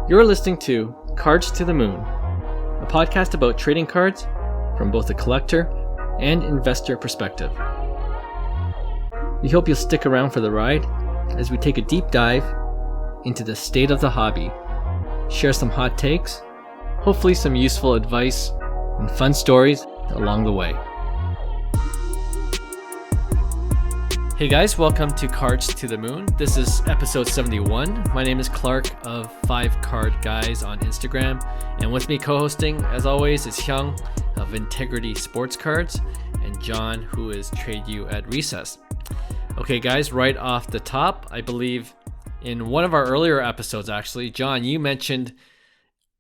You're listening to Cards to the Moon, a podcast about trading cards from both a collector and investor perspective. We hope you'll stick around for the ride as we take a deep dive into the state of the hobby, share some hot takes, hopefully some useful advice, and fun stories along the way. Hey guys, welcome to Cards to the Moon. This is episode 71. My name is Clark of 5 Card Guys on Instagram, and with me co-hosting, as always, is Hyung of Integrity Sports Cards, and John, who is Trade You at Recess. Okay guys, right off the top, I believe in one of our earlier episodes actually, John, you mentioned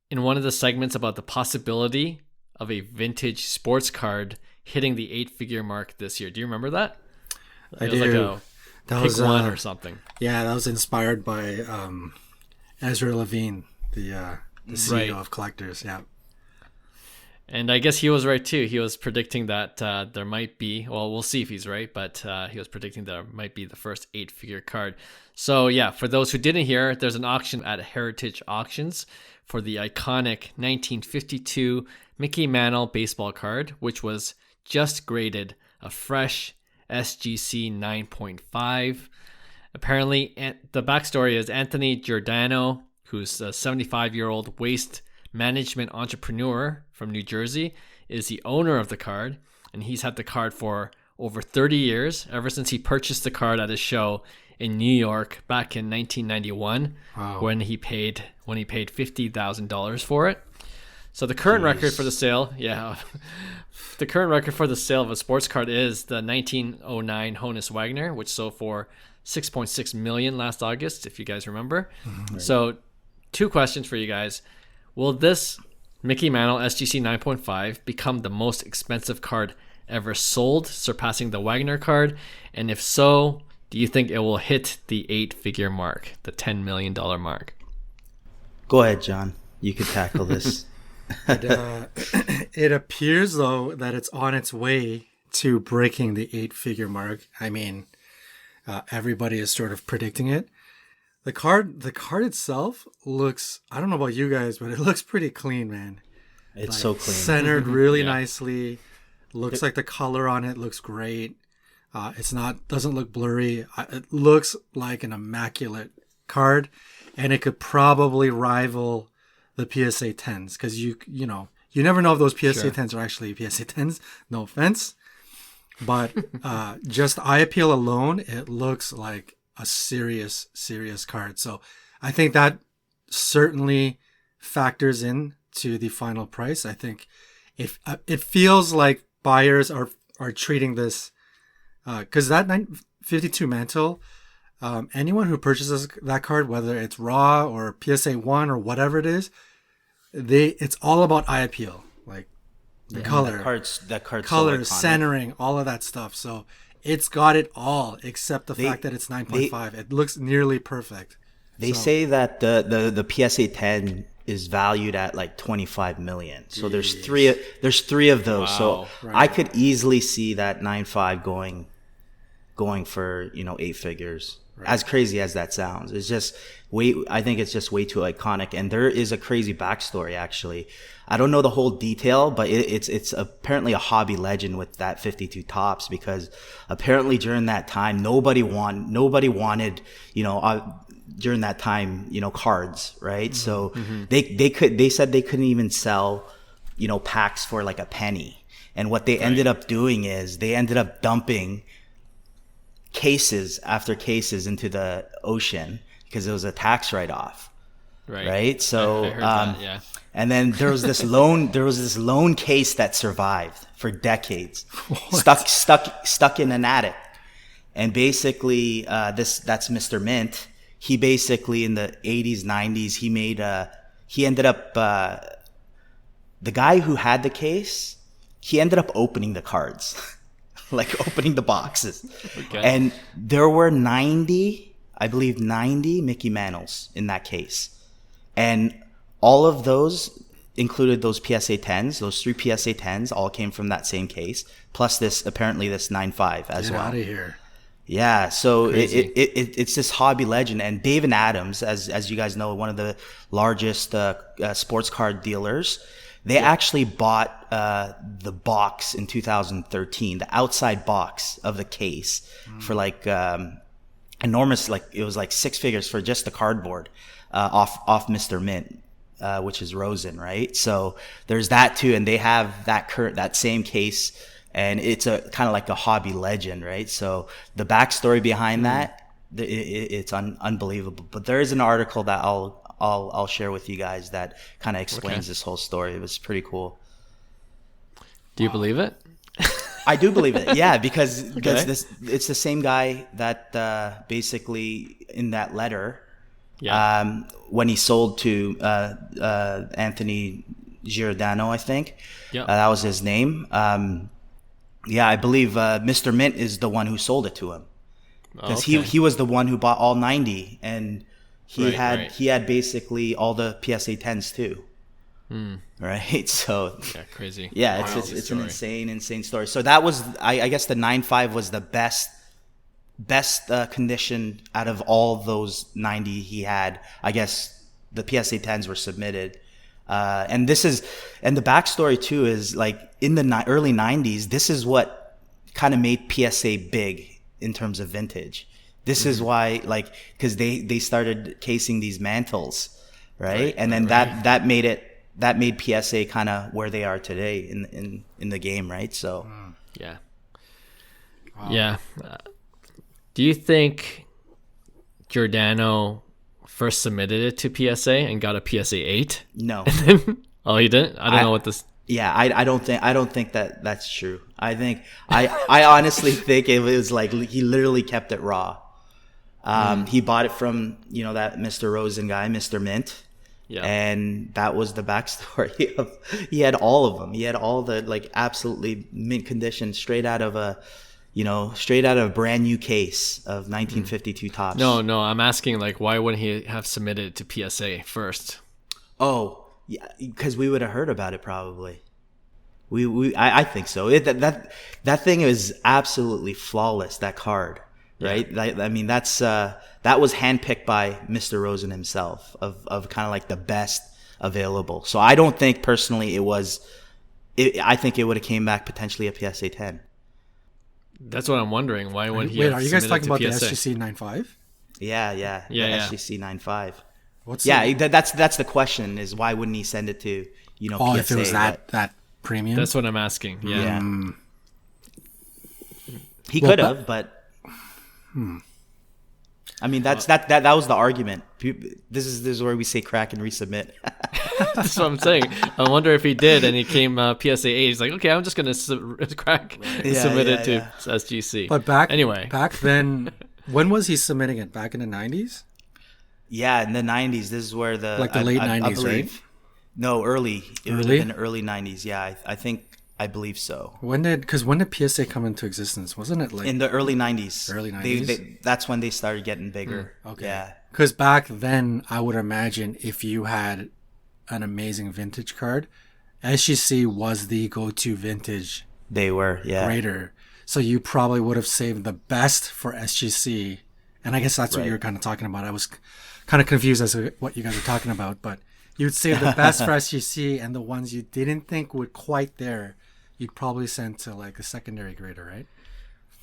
in one of the segments about the possibility of a vintage sports card hitting the 8-figure mark this year. Do you remember that? I do. Like that was one or something. Yeah, that was inspired by Ezra Levine, the CEO of Collectors. Yeah, and I guess he was right too. He was predicting that there might be. Well, we'll see if he's right, but he was predicting there might be the first 8-figure card. So yeah, for those who didn't hear, there's an auction at Heritage Auctions for the iconic 1952 Mickey Mantle baseball card, which was just graded a fresh SGC 9.5. Apparently, the backstory is Anthony Giordano, who's a 75-year-old waste management entrepreneur from New Jersey, is the owner of the card, and he's had the card for over 30 years, ever since he purchased the card at a show in New York back in 1991. Wow. when he paid $50,000 for it. So the current record for the sale, the current record for the sale of a sports card is the 1909 Honus Wagner, which sold for $6.6 million last August, if you guys remember. Mm-hmm. So 2 questions for you guys. Will this Mickey Mantle SGC 9.5 become the most expensive card ever sold, surpassing the Wagner card? And if so, do you think it will hit the 8-figure mark, the $10 million mark? Go ahead, John. You can tackle this. It appears, though, that it's on its way to breaking the 8-figure mark. I mean, everybody is sort of predicting it. The card itself looks, I don't know about you guys, but it looks pretty clean, man. It's so clean. Centered really nicely. Looks like the color on it looks great. Doesn't look blurry. It looks like an immaculate card, and it could probably rival the PSA 10s, because you never know if those PSA 10s are actually PSA 10s. No offense, but just eye appeal alone, it looks like a serious card. So I think that certainly factors in to the final price. I think if it feels like buyers are treating this because that 952 Mantle. Anyone who purchases that card, whether it's raw or PSA 1 or whatever it is, it's all about eye appeal, like the color, that card's color, so centering, all of that stuff. So it's got it all except the fact that it's 9.5. It looks nearly perfect. They say that the PSA 10 is valued at like 25 million. So there's three of those. Wow. So right. I could easily see that 9.5 going for 8 figures. Right. As crazy as that sounds, I think it's just way too iconic. And there is a crazy backstory, actually. I don't know the whole detail, but it's apparently a hobby legend with that 52 Topps, because apparently during that time, nobody wanted, during that time, cards, right? Mm-hmm. So they said they couldn't even sell, packs for like a penny. And what they ended up doing is they ended up dumping cases after cases into the ocean because it was a tax write-off, right? So I heard that, yeah. And then there was this lone case that survived for decades. stuck in an attic. And basically that's Mr. Mint. He basically in the 80s 90s he ended up the guy who had the case, he ended up opening the cards. Like opening the boxes. Okay. And there were 90 Mickey Mantles in that case. And all of those included those PSA 10s, those 3 PSA 10s all came from that same case, plus this 9.5 as well. Get out of here. Yeah, so Crazy. it's this hobby legend, and David Adams, as you guys know, one of the largest sports card dealers, they actually bought the box in 2013, the outside box of the case for like enormous, like it was like six figures for just the cardboard off Mr. Mint. Which is Rosen, right? So there's that too, and they have that same case, and it's a kind of like a hobby legend, right? So the backstory behind that, it's unbelievable. But there is an article that I'll share with you guys that kind of explains this whole story. It was pretty cool. Do you believe it? I do believe it, yeah, because it's the same guy that basically in that letter. Yeah. When he sold to Anthony Giordano, I think. Yeah. That was his name. I believe Mr. Mint is the one who sold it to him. Because he was the one who bought all 90, and he had basically all the PSA 10s too. Right? So crazy. Yeah, it's an insane story. So that was I guess the 9.5 was the best condition out of all those 90 he had. I guess the PSA 10s were submitted. And the backstory too is like in the early 90s, this is what kind of made PSA big in terms of vintage. This is why, like, because they started casing these mantles, right? And then that made PSA kind of where they are today in the game, right? So yeah. Wow. Yeah. Do you think Giordano first submitted it to PSA and got a PSA 8? No. Oh, he didn't? I don't know what this. Yeah, I don't think that's true. I honestly think it was like he literally kept it raw. He bought it from that Mr. Rosen guy, Mr. Mint. Yeah. And that was the backstory he had all of them. He had all the like absolutely mint condition straight out of a brand new case of 1952 Topps. No, I'm asking like why wouldn't he have submitted it to PSA first? Oh, yeah, because we would have heard about it probably. I think so. That thing is absolutely flawless. That card, right? Yeah. I mean, that was handpicked by Mr. Rosen himself of kind of like the best available. So I don't think personally I think it would have came back potentially a PSA 10. That's what I'm wondering. Why wouldn't he? Wait, are you guys talking about PSA? the SGC 9.5? Yeah. The SGC 9.5. That's the question: is why wouldn't he send it to PSA? Oh, if it was that premium. That's what I'm asking. Yeah. He could have, but I mean that was the argument. This is where we say crack and resubmit. That's what I'm saying. I wonder if he did and he came PSA 8. He's like, okay, I'm just gonna submit it to SGC. But back then, when was he submitting it? Back in the 90s? Yeah, in the 90s. This is where the late 90s, right? No, early. It would have been early 90s. Yeah, I believe so. When did PSA come into existence? Wasn't it like in the early 90s? Early 90s. That's when they started getting bigger. Okay. Yeah. Because back then, I would imagine if you had an amazing vintage card, SGC was the go-to vintage. They were, yeah. Grader. So you probably would have saved the best for SGC. And I guess that's what you were kind of talking about. I was kind of confused as to what you guys were talking about, but you'd save the best for SGC, and the ones you didn't think were quite there, you'd probably send to like a secondary grader, right?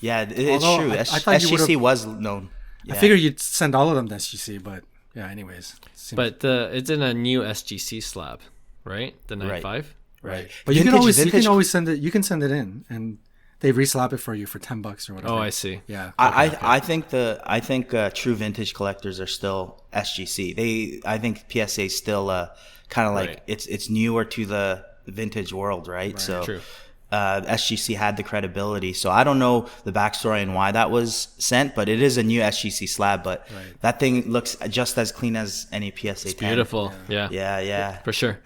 Yeah, it's true. I thought SGC was known. Yeah. I figured you'd send all of them to SGC, but yeah, anyways. But it's in a new SGC slab, right? The 9.5? Right. But you can always send it. You can send it in, and they reslap it for you for $10 or whatever. Oh, I see. Yeah. I think true vintage collectors are still SGC. I think PSA is still kind of like it's newer to the vintage world, right? So true. SGC had the credibility. So I don't know the backstory and why that was sent, but it is a new SGC slab. But that thing looks just as clean as any PSA 10. Beautiful. Yeah. For sure.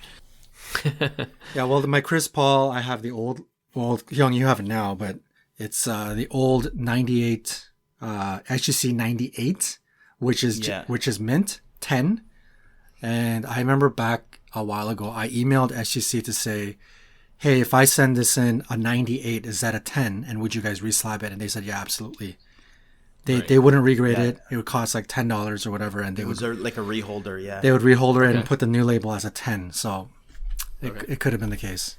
Yeah. Well, my Chris Paul, I have the old. Well, Hyung, you have it now, but it's the old 98 SGC 98, which is mint 10. And I remember back a while ago, I emailed SGC to say, hey, if I send this in a 98, is that a 10? And would you guys reslab it? And they said, yeah, absolutely. They wouldn't regrade it. It would cost like $10 or whatever, and it was like a reholder. Yeah, they would reholder it and put the new label as a 10. So it could have been the case.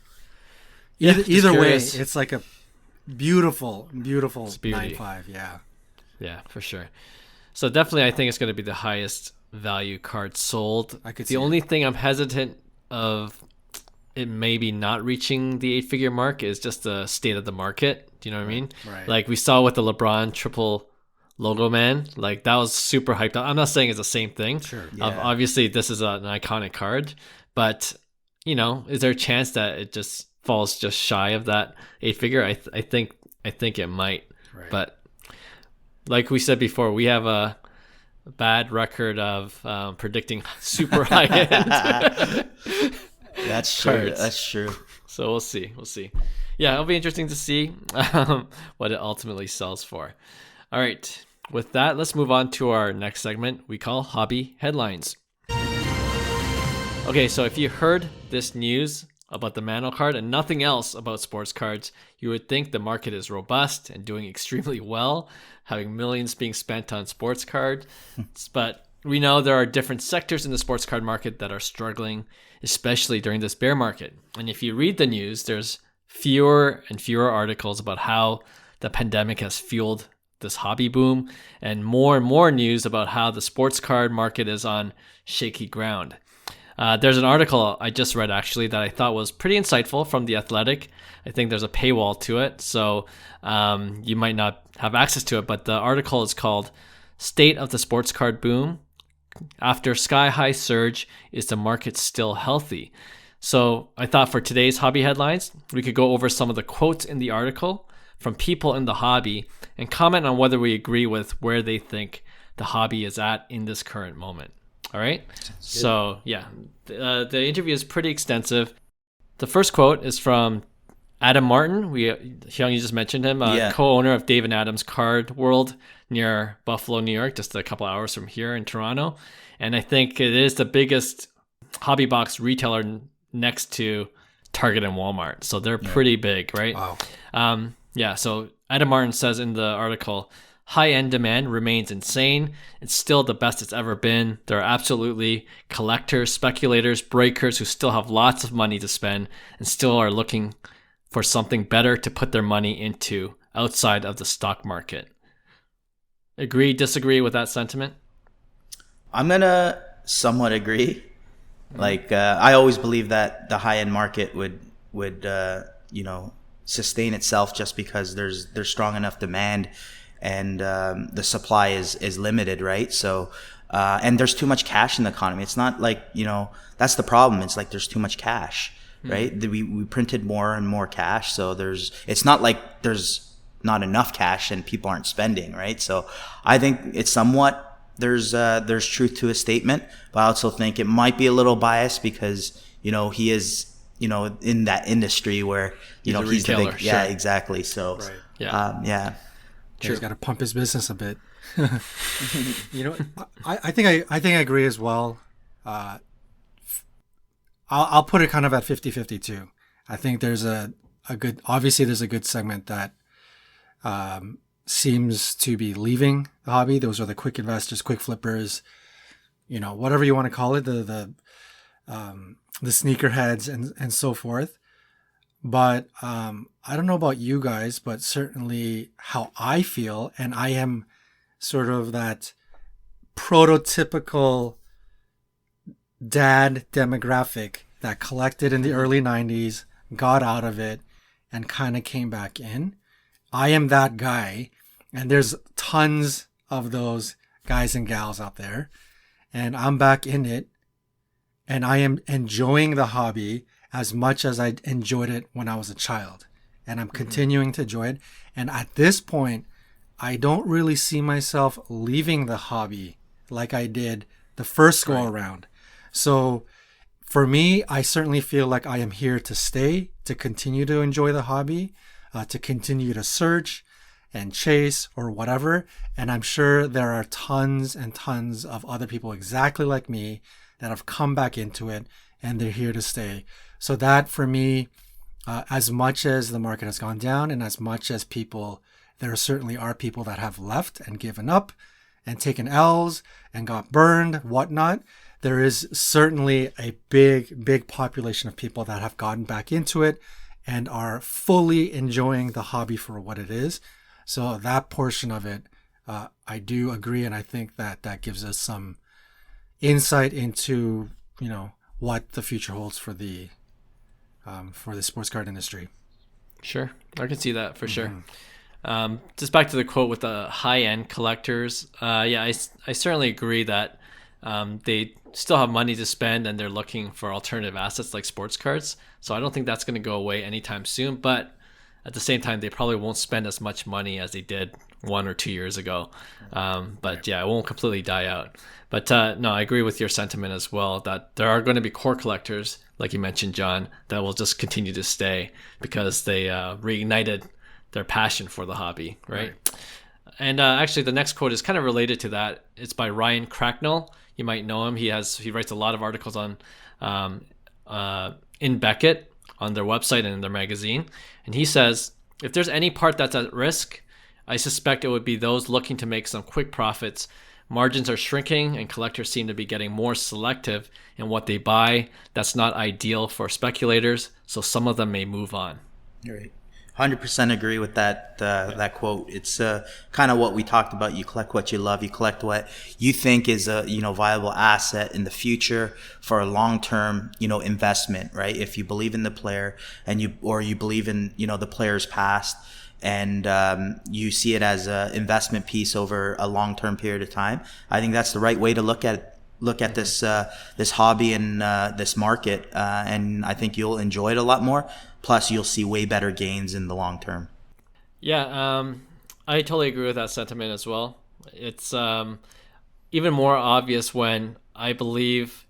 Either way, it's like a beautiful 9.5. Yeah, for sure. So definitely, I think it's going to be the highest value card sold. The only thing I'm hesitant of it maybe not reaching the 8-figure mark is just the state of the market. Do you know what I mean? Right. Like we saw with the LeBron triple logo man, like that was super hyped up. I'm not saying it's the same thing. Sure. Yeah. Obviously, this is an iconic card, but is there a chance that it just falls just shy of that 8-figure? I think it might. Right. But like we said before, we have a bad record of predicting super high end. That's true. Cards. That's true. So we'll see. Yeah, it'll be interesting to see what it ultimately sells for. All right. With that, let's move on to our next segment we call Hobby Headlines. Okay, so if you heard this news about the Mantle card and nothing else about sports cards, you would think the market is robust and doing extremely well, having millions being spent on sports cards. But we know there are different sectors in the sports card market that are struggling, especially during this bear market. And if you read the news, there's fewer and fewer articles about how the pandemic has fueled this hobby boom, and more news about how the sports card market is on shaky ground. There's an article I just read actually that I thought was pretty insightful from The Athletic. I think there's a paywall to it, so you might not have access to it, but the article is called State of the Sports Card Boom. After sky-high surge, is the market still healthy? So I thought for today's hobby headlines, we could go over some of the quotes in the article from people in the hobby and comment on whether we agree with where they think the hobby is at in this current moment. All right. So yeah, the interview is pretty extensive. The first quote is from Adam Martin. Hyung, you just mentioned him, co-owner of Dave and Adam's Card World near Buffalo, New York, just a couple hours from here in Toronto. And I think it is the biggest hobby box retailer next to Target and Walmart. So they're pretty big, right? Wow. So Adam Martin says in the article, high-end demand remains insane. It's still the best it's ever been. There are absolutely collectors, speculators, breakers who still have lots of money to spend and still are looking for something better to put their money into outside of the stock market. Agree, disagree with that sentiment? I'm going to somewhat agree. Like, I always believe that the high-end market would sustain itself just because there's strong enough demand and the supply is limited, right? So and there's too much cash in the economy. It's not like, that's the problem. It's like there's too much cash, right? We printed more and more cash, so it's not like there's not enough cash and people aren't spending, right? So I think it's somewhat there's truth to his statement, but I also think it might be a little biased because he is in that industry where he's a the retailer, big, sure. yeah, exactly. So Right. Yeah. He's got to pump his business a bit. I think I agree as well. I'll put it kind of at 50-50 too. I think there's a good segment that seems to be leaving the hobby. Those are the quick investors, quick flippers, whatever you want to call it, the sneakerheads and so forth. But I don't know about you guys, but certainly how I feel, and I am sort of that prototypical dad demographic that collected in the early 90s, got out of it, and kind of came back in. I am that guy, and there's tons of those guys and gals out there, and I'm back in it, and I am enjoying the hobby as much as I enjoyed it when I was a child. And I'm continuing to enjoy it. And at this point, I don't really see myself leaving the hobby like I did the first go around. So for me, I certainly feel like I am here to stay, to continue to enjoy the hobby, to continue to search and chase or whatever. And I'm sure there are tons and tons of other people exactly like me that have come back into it and they're here to stay. So that for me, as much as the market has gone down and as much as people there certainly are people that have left and given up and taken L's and got burned, whatnot. There is certainly a big population of people that have gotten back into it and are fully enjoying the hobby for what it is. So that portion of it, I do agree, and I think that gives us some insight into, you know, what the future holds for the sports card industry. Sure, I can see that for sure. Just back to the quote with the high-end collectors. I certainly agree that they still have money to spend and they're looking for alternative assets like sports cards. So I don't think that's going to go away anytime soon. But at the same time, they probably won't spend as much money as they did 1 or 2 years ago. But yeah, it won't completely die out. But no, I agree with your sentiment as well that there are going to be core collectors, like you mentioned, John, that will just continue to stay because they reignited their passion for the hobby, right? And actually, the next quote is kind of related to that. It's by Ryan Cracknell. You might know him. He writes a lot of articles on in Beckett on their website and in their magazine. And he says, if there's any part that's at risk, I suspect it would be those looking to make some quick profits. Margins are shrinking and collectors seem to be getting more selective in what they buy. That's not ideal for speculators, so some of them may move on. Right. 100% agree with that that quote. It's kind of what we talked about. You collect what you love. You collect what you think is a viable asset in the future for a long-term investment, right? If you believe in the player and you believe in the player's past, and you see it as an investment piece over a long-term period of time, I think that's the right way to look at this this hobby and this market, and I think you'll enjoy it a lot more. Plus, you'll see way better gains in the long term. Yeah, I totally agree with that sentiment as well. It's even more obvious when I believe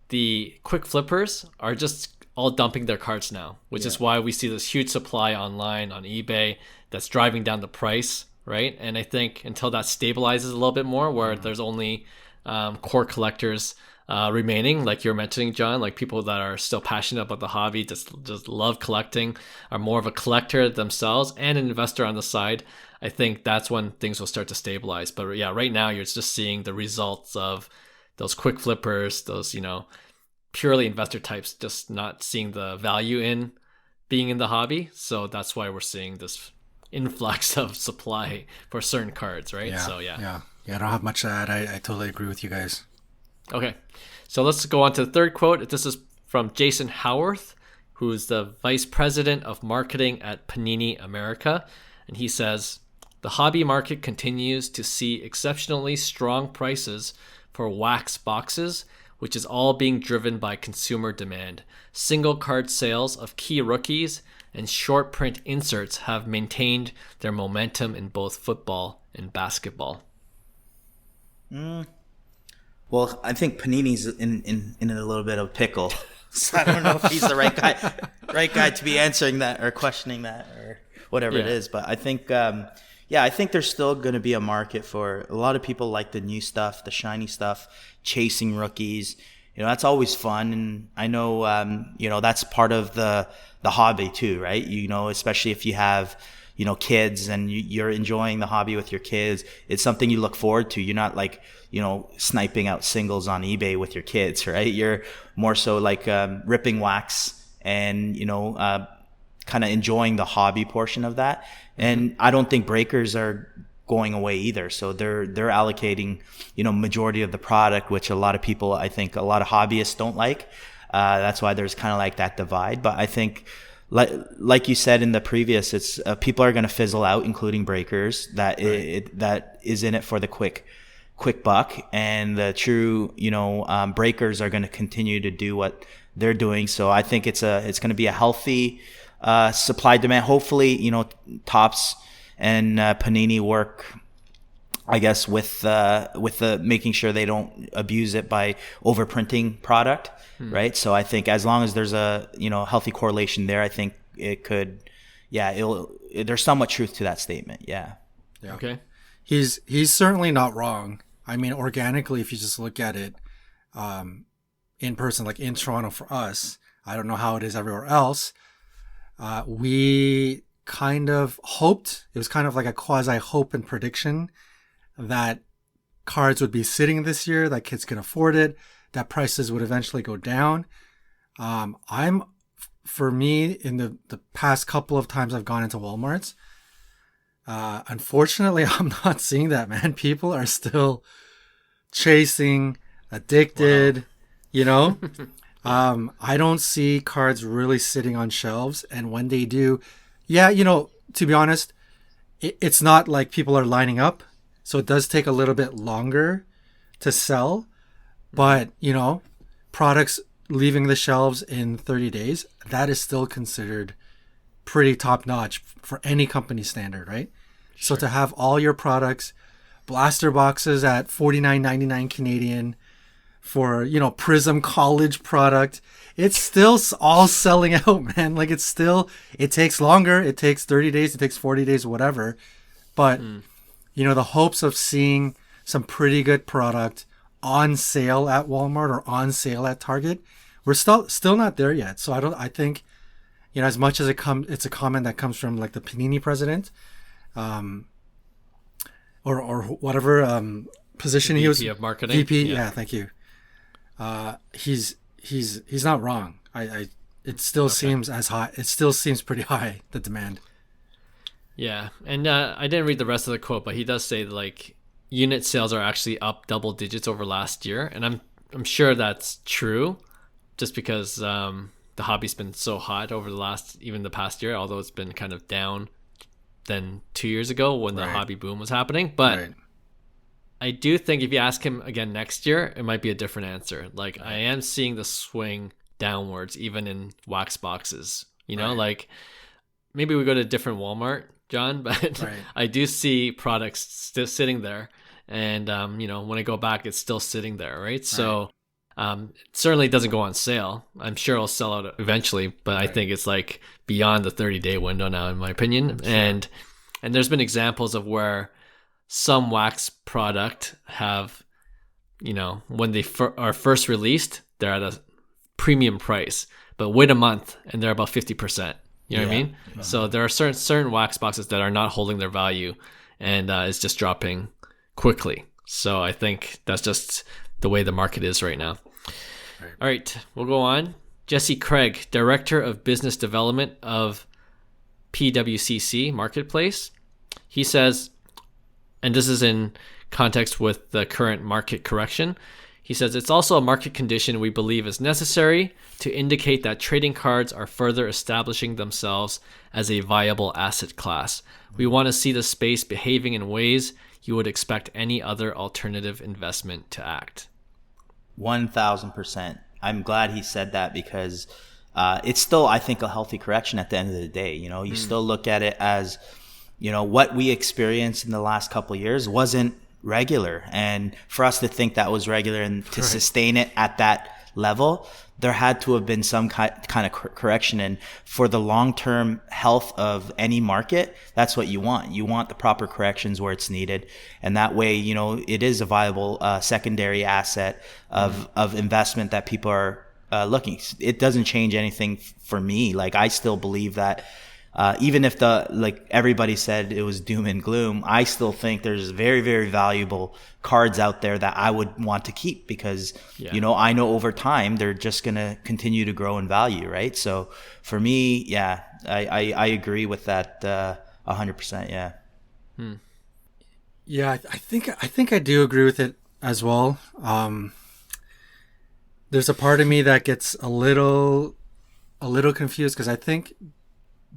the quick flippers are just all dumping their cards now, which is why we see this huge supply online on eBay that's driving down the price, right? And I think until that stabilizes a little bit more, where there's only core collectors remaining, like you're mentioning, John, like people that are still passionate about the hobby, just love collecting, are more of a collector themselves and an investor on the side, I think that's when things will start to stabilize. But yeah, right now you're just seeing the results of those quick flippers, those, purely investor types just not seeing the value in being in the hobby. So that's why we're seeing this influx of supply for certain cards, right? Yeah, I don't have much to add. I totally agree with you guys. Okay, so let's go on to the third quote. This is from Jason Howarth, who is the Vice President of Marketing at Panini America. And he says, the hobby market continues to see exceptionally strong prices for wax boxes, which is all being driven by consumer demand. Single card sales of key rookies and short print inserts have maintained their momentum in both football and basketball. Well, I think Panini's in a little bit of a pickle. So I don't know if he's the right guy to be answering that or questioning that or whatever it is. But I think, I think there's still going to be a market for a lot of people like the new stuff, the shiny stuff, chasing rookies. That's always fun. And I know, that's part of the hobby too, right? Especially if you have, kids and you're enjoying the hobby with your kids, it's something you look forward to. You're not like, sniping out singles on eBay with your kids, right? You're more so like ripping wax and, kind of enjoying the hobby portion of that. And I don't think breakers are going away either. So they're allocating, majority of the product, which a lot of people, I think a lot of hobbyists don't like. That's why there's kind of like that divide. But I think, like you said in the previous, it's people are going to fizzle out, including breakers. That is in it for the quick buck, and the true breakers are going to continue to do what they're doing. So I think it's going to be a healthy supply demand. Hopefully, Topps and Panini work, I guess, with the making sure they don't abuse it by overprinting product, right? So I think as long as there's a healthy correlation there, I think it could, there's somewhat truth to that statement. Yeah. Okay. He's certainly not wrong. I mean, organically, if you just look at it, in person, like in Toronto for us, I don't know how it is everywhere else. We kind of hoped, it was kind of like a quasi hope and prediction that cards would be sitting this year, that kids can afford it, that prices would eventually go down. For me, in the past couple of times I've gone into Walmarts, unfortunately, I'm not seeing that, man. People are still chasing, addicted, I don't see cards really sitting on shelves. And when they do, to be honest, it's not like people are lining up. So it does take a little bit longer to sell. But, products leaving the shelves in 30 days, that is still considered pretty top notch for any company standard, right? Sure. So to have all your products, blaster boxes at $49.99 Canadian for, Prism College product, it's still all selling out, man. Like it takes longer. It takes 30 days. It takes 40 days, whatever. But, the hopes of seeing some pretty good product on sale at Walmart or on sale at Target, we're still not there yet. So I think, as much as it's a comment that comes from like the Panini president, or whatever position he was, VP of marketing. VP, yeah, thank you. He's not wrong. It still seems as high. It still seems pretty high, the demand. Yeah, and I didn't read the rest of the quote, but he does say that, like, unit sales are actually up double digits over last year, and I'm sure that's true, just because the hobby's been so hot over the past year, although it's been kind of down than 2 years ago when the hobby boom was happening. But I do think if you ask him again next year, it might be a different answer. Like, I am seeing the swing downwards, even in wax boxes. Like, maybe we go to a different Walmart, John, but I do see products still sitting there. And, when I go back, it's still sitting there, right? So it certainly doesn't go on sale. I'm sure it'll sell out eventually, but I think it's like beyond the 30-day window now, in my opinion. Sure. And there's been examples of where some wax product have, when they are first released, they're at a premium price, but wait a month and they're about 50%. You know what I mean? Uh-huh. So there are certain wax boxes that are not holding their value, and it's just dropping quickly. So I think that's just the way the market is right now. All right, we'll go on. Jesse Craig, Director of Business Development of PWCC Marketplace. He says, and this is in context with the current market correction, he says, it's also a market condition we believe is necessary to indicate that trading cards are further establishing themselves as a viable asset class. We want to see the space behaving in ways you would expect any other alternative investment to act. 1,000%. I'm glad he said that, because it's still, I think, a healthy correction at the end of the day. You still look at it as, what we experienced in the last couple of years wasn't regular. And for us to think that was regular and to sustain it at that level, there had to have been some kind of correction. And for the long-term health of any market, that's what you want. You want the proper corrections where it's needed. And that way, it is a viable secondary asset of investment that people are looking. It doesn't change anything for me. Like, I still believe that even if everybody said it was doom and gloom, I still think there's very, very valuable cards out there that I would want to keep, because, I know over time they're just going to continue to grow in value. Right. So for me, I agree with that 100%. Yeah. Yeah. I think I do agree with it as well. There's a part of me that gets a little confused, because I think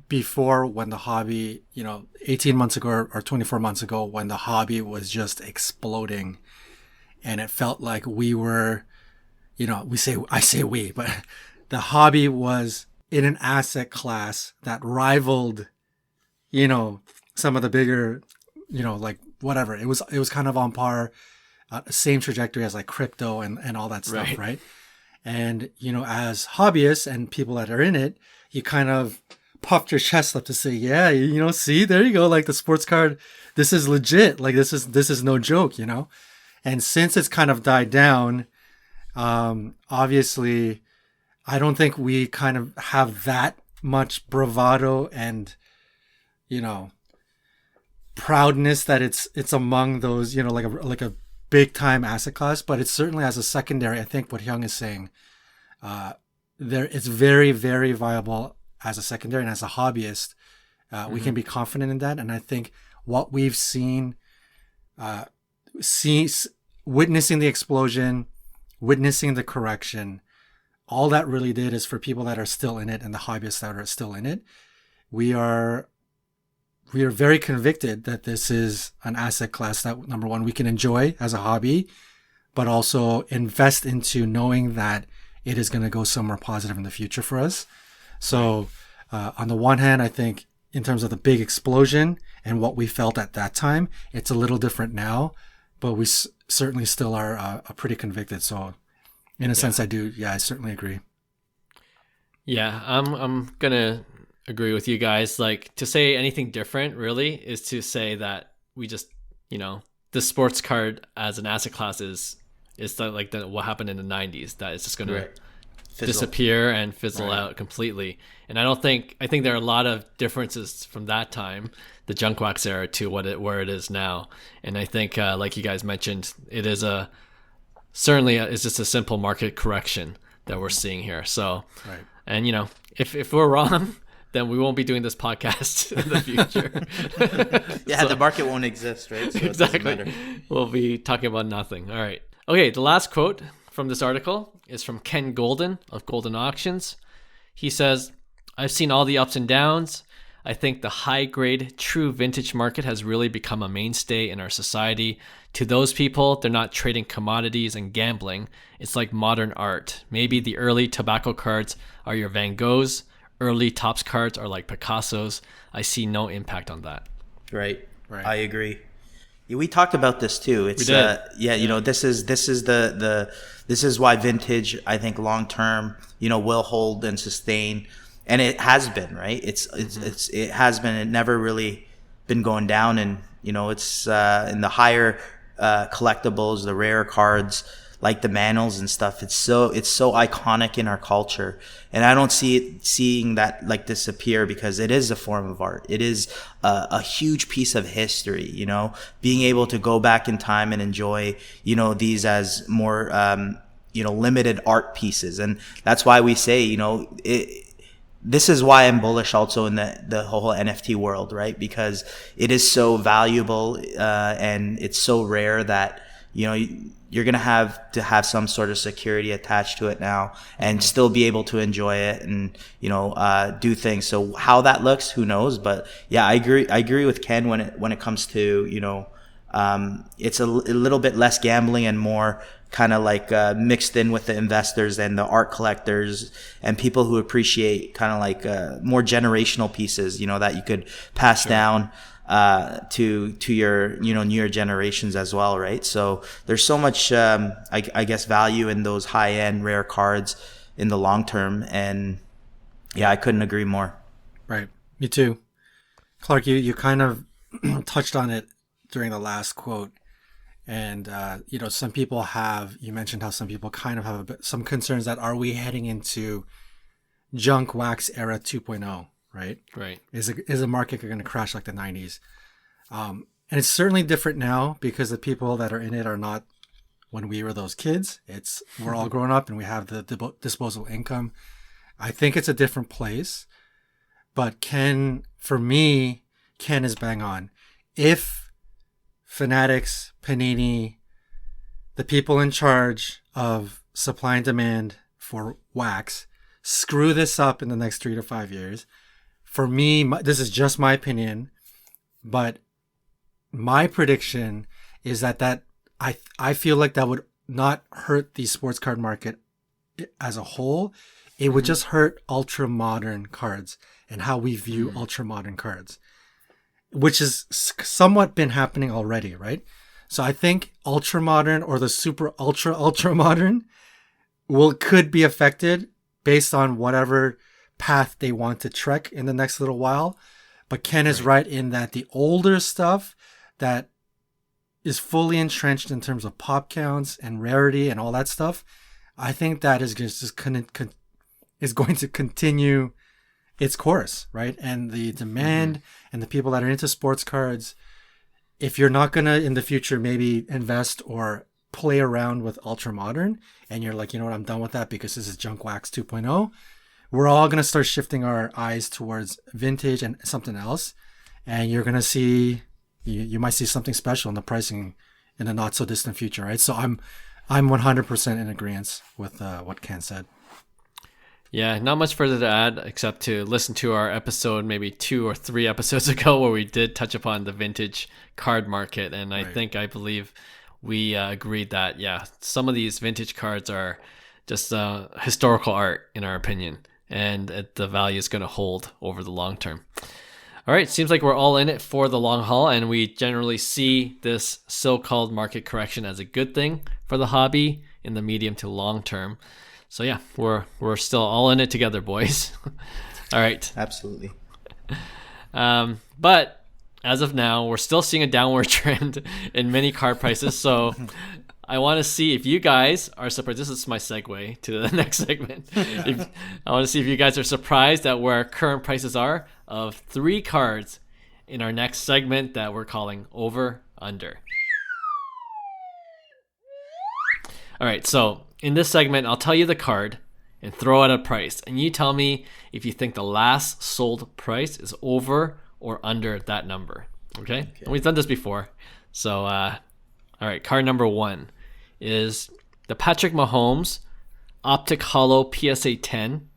before, when the hobby, 18 months ago or 24 months ago, when the hobby was just exploding, and it felt like we were, I say we, but the hobby was in an asset class that rivaled, some of the bigger, like whatever. It was kind of on par, same trajectory as like crypto and all that stuff, right? And, as hobbyists and people that are in it, you kind of puffed your chest up to say, yeah, see, there you go. Like, the sports card, this is legit. Like, this is no joke, And since it's kind of died down, obviously, I don't think we kind of have that much bravado and proudness that it's among those, like a big time asset class, but it's certainly as a secondary. I think what Hyung is saying, it's very, very viable as a secondary, and as a hobbyist, we can be confident in that. And I think what we've seen, witnessing the explosion, witnessing the correction, all that really did is for people that are still in it and the hobbyists that are still in it, we are very convicted that this is an asset class that, number one, we can enjoy as a hobby, but also invest into knowing that it is going to go somewhere positive in the future for us. So on the one hand, I think in terms of the big explosion and what we felt at that time, it's a little different now, but we certainly still are pretty convicted. So in a sense, I certainly agree. Yeah, I'm going to agree with you guys. Like, to say anything different really is to say that we just, the sports card as an asset class is what happened in the 90s, that it's just going to disappear and fizzle out completely. And I think there are a lot of differences from that time, the junk wax era, to where it is now. And I think like you guys mentioned, it is it's just a simple market correction that we're seeing here. So and if we're wrong, then we won't be doing this podcast in the future. The market won't exist, right? So exactly. We'll be talking about nothing. All right. Okay, the last quote from this article is from Ken Golden of Golden Auctions. He says, "I've seen all the ups and downs. I think the high-grade true vintage market has really become a mainstay in our society. To those people, they're not trading commodities and gambling. It's like modern art. Maybe the early tobacco cards are your Van Goghs. Early Topps cards are like Picassos. I see no impact on that." Right. I agree. Yeah, we talked about this too. It's this is why vintage, I think, long term, will hold and sustain, and it has been, right. It has been. It never really been going down, and it's in the higher collectibles, the rare cards like the Mantles and stuff. It's so iconic in our culture, and I don't seeing that like disappear, because it is a form of art. It is a huge piece of history. Being able to go back in time and enjoy these as more limited art pieces, and that's why we say this is why I'm bullish also in the whole NFT world, right? Because it is so valuable and it's so rare that you're going to have some sort of security attached to it now, and still be able to enjoy it and, do things. So how that looks, who knows? But yeah, I agree with Ken when it comes to, it's a little bit less gambling and more kind of like mixed in with the investors and the art collectors and people who appreciate kind of like more generational pieces, that you could pass down to your newer generations as well, right? So there's so much I guess value in those high-end rare cards in the long term, and yeah, I couldn't agree more. Right. Me too. Clark, you kind of touched on it during the last quote, and some people you mentioned how some people kind of have some concerns that, are we heading into junk wax era 2.0? Right. Is a market going to crash like the 90s? And it's certainly different now, because the people that are in it are not when we were those kids. We're all grown up and we have the disposable income. I think it's a different place. But for me, Ken is bang on. If Fanatics, Panini, the people in charge of supply and demand for wax screw this up in the next 3 to 5 years, for me, this is just my opinion, but my prediction is that I feel like that would not hurt the sports card market as a whole. It would just hurt ultra modern cards and how we view ultra modern cards, which has somewhat been happening already, right? So I think ultra modern or the super ultra modern could be affected based on whatever path they want to trek in the next little while. But Ken is right in that the older stuff that is fully entrenched in terms of pop counts and rarity and all that stuff, I think that is going to continue it's course, right? And the demand and the people that are into sports cards, if you're not going to in the future maybe invest or play around with ultra modern and you're like, you know what, I'm done with that because this is junk wax 2.0, we're all going to start shifting our eyes towards vintage and something else. And you're going to see, you might see something special in the pricing in the not so distant future, right? So I'm 100% in agreement with what Ken said. Yeah, not much further to add except to listen to our episode maybe 2 or 3 episodes ago where we did touch upon the vintage card market. And I believe we agreed that, yeah, some of these vintage cards are just historical art in our opinion. And the value is going to hold over the long term. All right, seems like we're all in it for the long haul, and we generally see this so-called market correction as a good thing for the hobby in the medium to long term. So yeah, we're still all in it together, boys. All right. Absolutely. But as of now, we're still seeing a downward trend in many card prices. So I want to see if you guys are surprised. This is my segue to the next segment. I want to see if you guys are surprised at where current prices are of 3 cards in our next segment that we're calling Over Under. All right, so in this segment, I'll tell you the card and throw out a price. And you tell me if you think the last sold price is over or under that number. Okay? And we've done this before. So, all right, card number 1 is the Patrick Mahomes Optic Holo PSA 10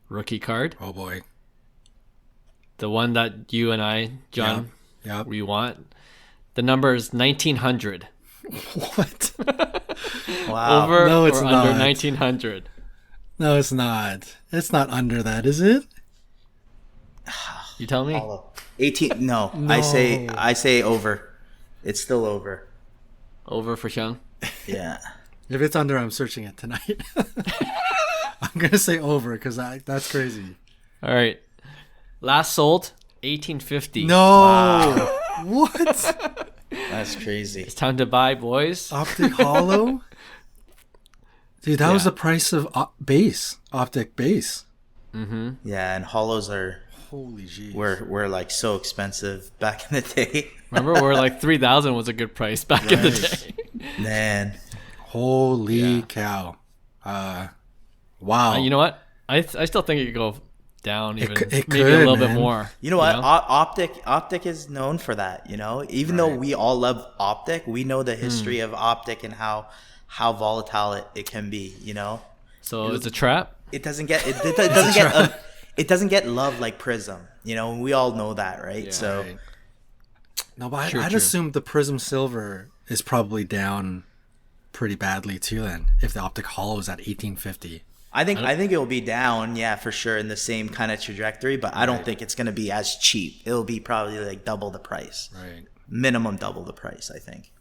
rookie card. Oh, boy. The one that you and I, John, Yep. we want. The number is 1900. What? Wow. Over No, it's or not. under 1900? No, it's not. It's not under that, is it? You tell me. 18. No, No. I say over. It's still over. Over for Hyung. Yeah. If it's under, I'm searching it tonight. I'm going to say over because that's crazy. All right. Last sold 1850. No. Wow. What? That's crazy. It's time to buy, boys. Optic Holo? Dude, that was the price of Optic base. Mm-hmm. Yeah, and holos are Holy jeez. were like so expensive back in the day. Remember, where like 3,000 was a good price back in the day. Man. Holy cow. Wow. You know what? I still think it could go down even it maybe could, a little man. bit more. You know what? Optic is known for that, you know? Even though we all love Optic, we know the history of Optic and how volatile it can be, you know? So it's a trap? It doesn't get it doesn't get love like Prism, you know? We all know that, right? Yeah. So Right. No, but True, I'd true. assume the Prism Silver is probably down pretty badly too then, if the Optic Holo is at 1850. I think it'll be down, yeah, for sure, in the same kind of trajectory, but I don't think it's going to be as cheap. It'll be probably like double the price. Right. Minimum double the price, I think.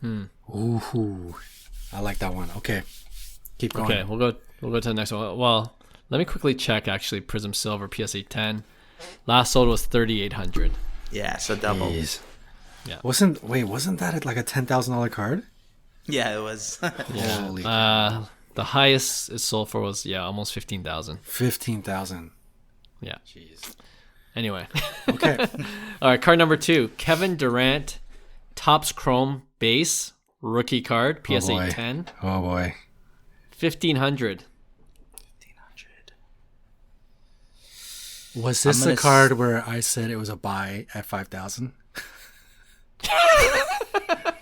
Ooh. I like that one. Okay. Keep going. Okay, we'll go to the next one. Well, let me quickly check actually Prism Silver PSA 10. Last sold was 3,800. Yeah, so double. Jeez. Yeah. Wasn't that like a $10,000 card? Yeah, it was. Yeah. Holy The highest it sold for was almost 15,000. 15,000. Yeah. Jeez. Anyway. Okay. All right, card number 2, Kevin Durant Topps Chrome Base rookie card PSA boy. 10, Oh boy. 1,500. Was this the card where I said it was a buy at 5,000?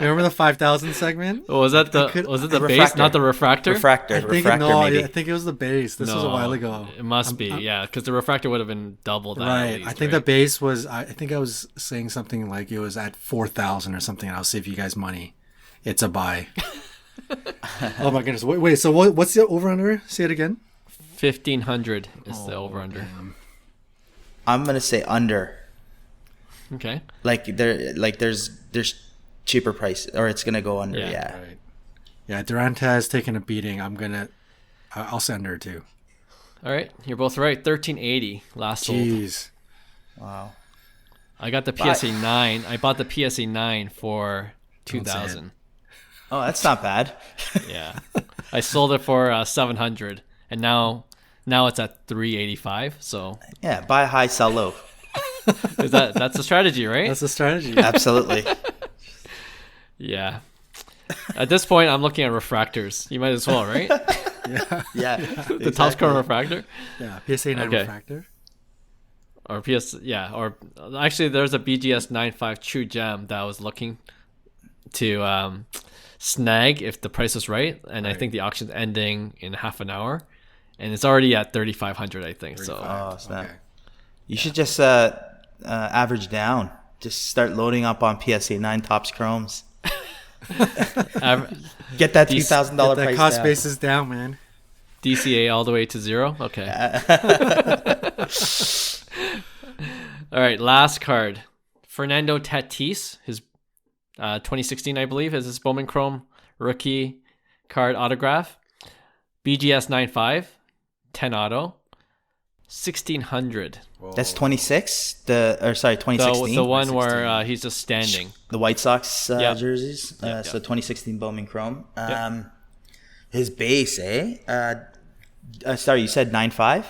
Remember the 5,000 segment? Oh, was that the base, Refractor. not the refractor? Refractor. I think Refractor, maybe. I think it was the base. This was a while ago. It must be, yeah, because the refractor would have been double that. Right. At least, I think the base was. I think I was saying something like it was at 4,000 or something. And I'll save you guys money. It's a buy. Oh my goodness! Wait. So what's the over under? Say it again. 1,500 is the over under. I'm going to say under. Okay. There's cheaper price, or it's going to go under, yeah. Right. Yeah. Durant has taken a beating. I'll say under too. All right, you're both right. 1,380 last sold. Jeez. Wow. I got the PSA 9. I bought the PSA 9 for 2,000. Oh, that's not bad. Yeah. I sold it for 700, and now Now it's at 385. So Yeah, buy high, sell low. that's a strategy, right? That's a strategy. Absolutely. Yeah. At this point, I'm looking at refractors. You might as well, right? Yeah. The Topps Chrome refractor, Yeah, PSA 9 Okay. refractor. or or actually, there's a BGS 95 True Gem that I was looking to snag if the price is right, and I think the auction's ending in half an hour, and it's already at 3,500, I think. So Oh, snap. Okay. You should just average down. Just start loading up on PSA 9 Topps Chromes. Get that $2,000 Get that price cost down. basis down, man. DCA all the way to 0. Okay. All right, last card. Fernando Tatis, his 2016, I believe, is his Bowman Chrome rookie card autograph. BGS 95, 10 auto, 1,600. That's 26. 2016. The one where he's just standing. The White Sox Yep. jerseys. Yep. So 2016 Bowman Chrome. Yep. His base, sorry, you said 9.5?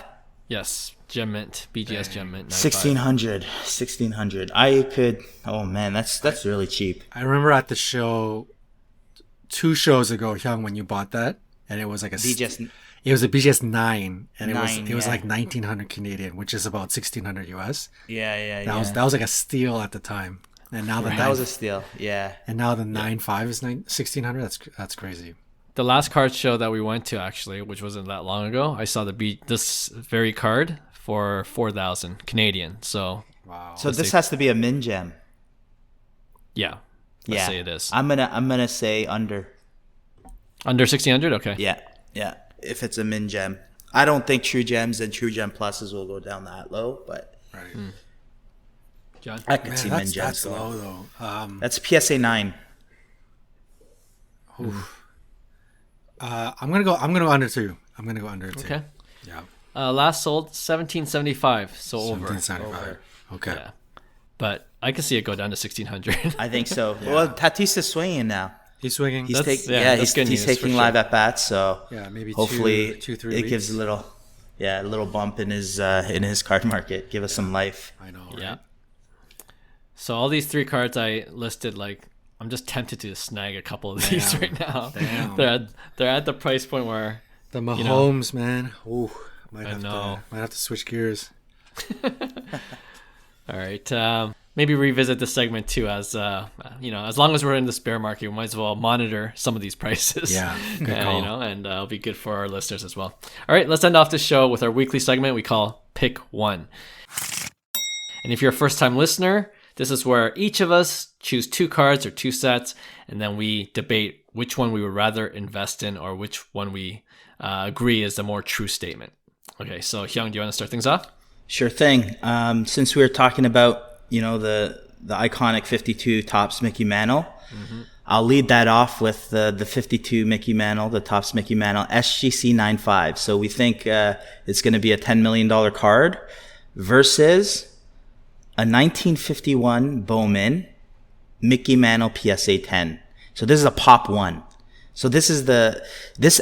Yes, Gem Mint, BGS Gem Mint. 1,600. 1,600. I could. Oh man, that's really cheap. I remember at the show 2 shows ago, Hyung, when you bought that, and it was like BGS. it was a BGS 9, and it was 9, like 1,900 Canadian, which is about 1,600 US. Yeah. That was like a steal at the time, and now That was a steal. Yeah. and now the 9.5 is 1,600. That's crazy. The last card show that we went to, actually, which wasn't that long ago, I saw this very card for 4,000 Canadian. So Wow. So this has to be a min gem. yeah, let's say it is I'm gonna say under. under 1,600. Okay. Yeah. If it's a min gem, I don't think true gems and true gem pluses will go down that low, but Right. John. I could Man, see min that's gems going. low though. That's PSA 9. I'm gonna go under 2. I'm gonna go under 2. Okay. Yeah. Last sold 1,775, so over. 1775. Okay. Yeah, but I can see it go down to 1,600. I think so. Well, Tatis is swinging now. He's swinging. He's That's- taking yeah, that's good he's news for taking sure. live at bats, so Yeah, maybe hopefully 2-3 it weeks. gives a little bump in his card market. Give us some life. I know. Right? Yeah. So all these 3 cards I listed, like, I'm just tempted to snag a couple of these right now. Damn. They're at the price point where The Mahomes, man. Ooh, I know. might have to switch gears. all right. Maybe revisit this segment too, as as long as we're in this bear market, we might as well monitor some of these prices. Yeah, good call. and it'll be good for our listeners as well. All right, let's end off this show with our weekly segment we call Pick One. And if you're a first-time listener, this is where each of us choose 2 cards or 2 sets, and then we debate which one we would rather invest in or which one we agree is the more true statement. Okay, so Hyung, do you want to start things off? Sure thing. Since we were talking about the iconic 52 Topps Mickey Mantle, I'll lead that off with the 52 Mickey Mantle, the Topps Mickey Mantle SGC 95. So we think it's going to be a $10 million card versus a 1951 Bowman Mickey Mantle PSA 10. So this is a pop 1. So this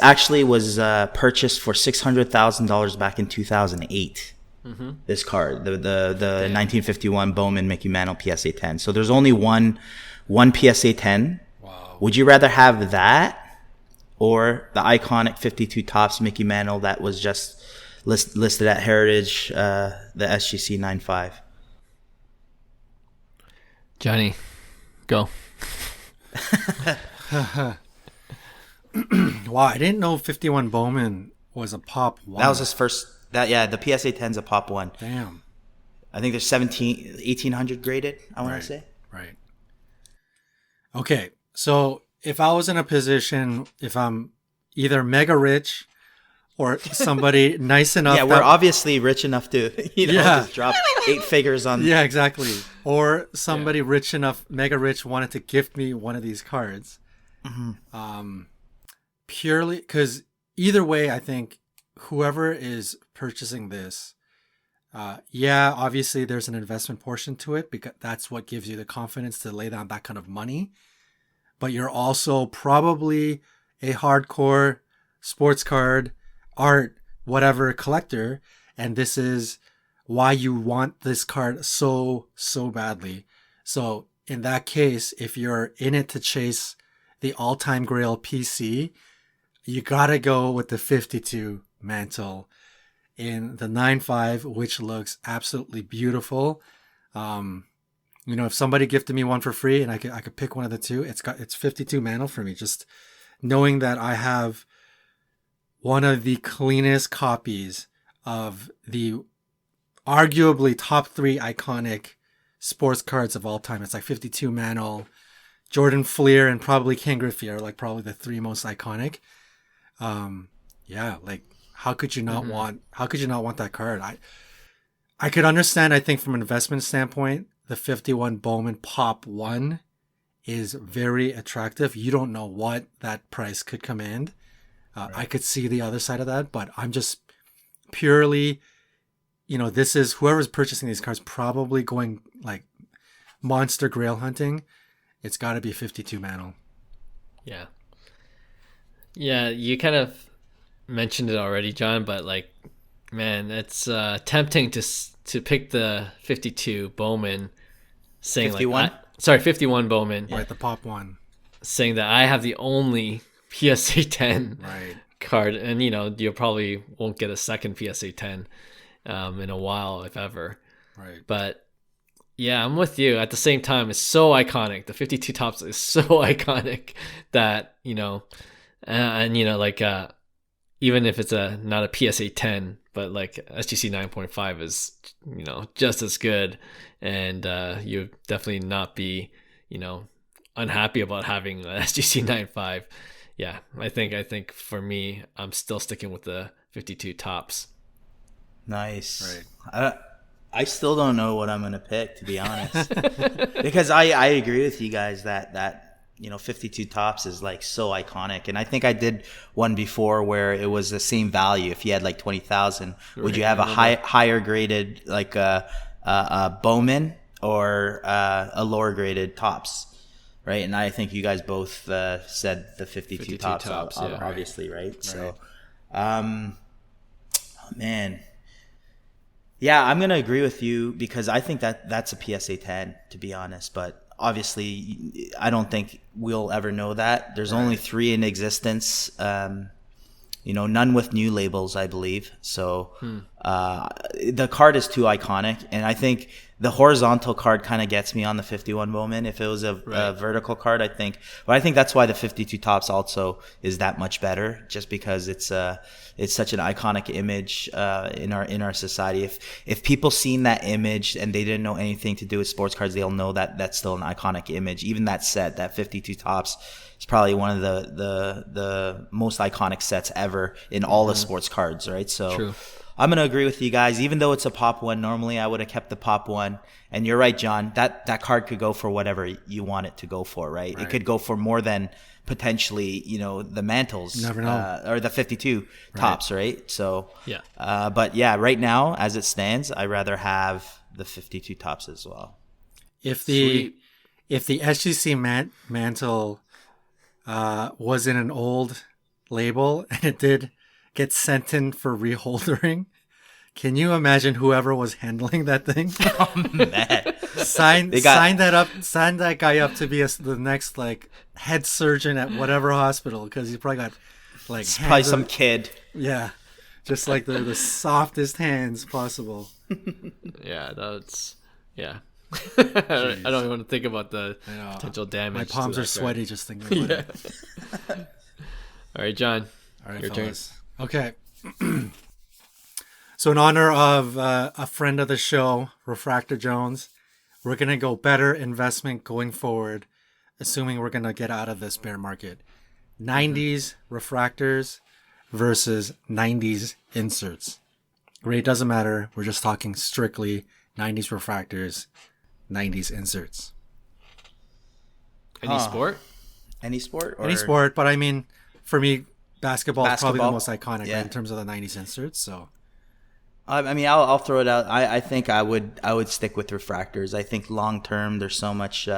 actually was purchased for $600,000 back in 2008. This card, the 1951 Bowman Mickey Mantle PSA 10. So there's only one PSA 10. Wow. Would you rather have that or the iconic 52 Topps Mickey Mantle that was just listed at Heritage, the SGC 95? Johnny, go. Wow, I didn't know 51 Bowman was a pop 1. That was his first. The PSA 10's a pop 1. Damn. I think there's 1,800 graded, I want to say. Right. Okay, so if I was in a position, if I'm either mega rich or somebody nice enough. Yeah, we're obviously rich enough to just drop 8 figures on. Yeah, exactly. Or somebody rich enough, mega rich, wanted to gift me one of these cards. Purely because either way, I think whoever is purchasing this, obviously there's an investment portion to it because that's what gives you the confidence to lay down that kind of money. But you're also probably a hardcore sports card art whatever collector, and this is why you want this card so badly. So in that case, if you're in it to chase the all-time grail PC, you gotta go with the 52 Mantle in the 9.5, which looks absolutely beautiful. If somebody gifted me one for free and I could pick one of the two, it's 52 Mantle for me. Just knowing that I have one of the cleanest copies of the arguably top 3 iconic sports cards of all time. It's like 52 Mantle, Jordan Fleer, and probably Ken Griffey are like probably the 3 most iconic. Like how could you not want that card? I could understand, I think from an investment standpoint, the 51 Bowman Pop 1 is very attractive. You don't know what that price could command. Right. I could see the other side of that, but I'm just purely, this is whoever's purchasing these cards probably going like monster grail hunting. It's got to be 52 Mantle. Yeah. Yeah, you kind of mentioned it already, John, but like, man, it's tempting to pick the 52 Bowman, saying 51? Like, 51 Bowman. Right, the Pop 1. Saying that I have the only PSA 10 card, and you probably won't get a second PSA 10 in a while, if ever. Right. But yeah, I'm with you. At the same time, it's so iconic. The 52 Topps is so iconic that even if it's not a PSA 10, but like SGC 9.5 is just as good, and you definitely not be unhappy about having a SGC 9.5. Yeah, I think for me, I'm still sticking with the 52 Topps. Nice. Right. I still don't know what I'm gonna pick, to be honest, because I agree with you guys that 52 Topps is like so iconic, and I think I did one before where it was the same value. If you had like 20,000, would you have a higher graded like a Bowman or a lower graded Topps? Right, and I think you guys both said the 52 Topps, obviously, right? So, man, yeah, I'm gonna agree with you because I think that's a PSA 10, to be honest. But obviously, I don't think we'll ever know that. There's only 3 in existence. None with new labels, I believe. So the card is too iconic, and I think the horizontal card kind of gets me on the 51 Bowman. If it was a vertical card, I think that's why the 52 Topps also is that much better, just because it's such an iconic image in our society. If people seen that image and they didn't know anything to do with sports cards, they'll know that that's still an iconic image. Even that set, that 52 Topps, is probably one of the most iconic sets ever in all of sports cards, right? So true. I'm going to agree with you guys. Even though it's a Pop 1, normally I would have kept the Pop 1. And you're right, John, that card could go for whatever you want it to go for, right? It could go for more than potentially, the Mantles. Never know. Or the 52 Topps, right? So, yeah. But yeah, right now, as it stands, I'd rather have the 52 Topps as well. If the SGC Mantle was in an old label and it did get sent in for reholdering, can you imagine whoever was handling that thing? Oh man! Sign that guy up to be the next like head surgeon at whatever hospital, because he's probably got like it's probably some kid. Yeah, just like the softest hands possible. Yeah, that's I don't even want to think about the potential damage. My palms are sweaty just thinking about it. All right, John. All right, your fellas. Turn. Okay. So in honor of a friend of the show, Refractor Jones, we're going to go better investment going forward, assuming we're going to get out of this bear market. 90s refractors versus 90s inserts. Grade doesn't matter. We're just talking strictly 90s refractors, 90s inserts. Any sport? Any sport? Any sport, but I mean, for me, basketball is probably the most iconic right, in terms of the 90s inserts. So, I mean, I'll throw it out. I think I would stick with refractors. I think long term, there's so much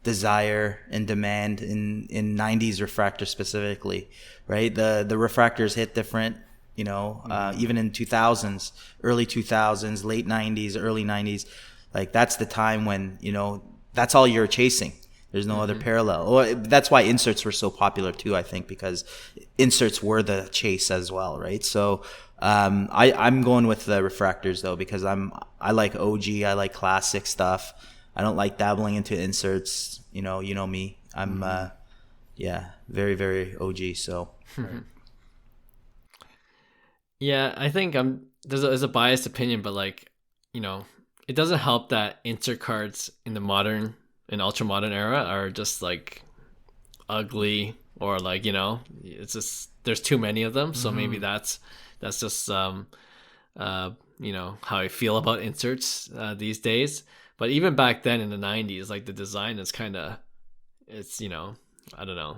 desire and demand in 90s refractors specifically, right? The refractors hit different. even in 2000s, early 2000s, late 90s, early 90s, like that's the time when, that's all you're chasing. There's no other parallel. Well, that's why inserts were so popular too, I think, because inserts were the chase as well, right? So I'm going with the refractors though, because I like OG, I like classic stuff. I don't like dabbling into inserts. You know me. I'm very, very OG. So yeah, I think there's a biased opinion, but like, it doesn't help that insert cards in the modern and ultra modern era are just like ugly, or like, it's just there's too many of them. So maybe that's just how I feel about inserts these days. But even back then in the 90s, like the design is kind of, it's, I don't know,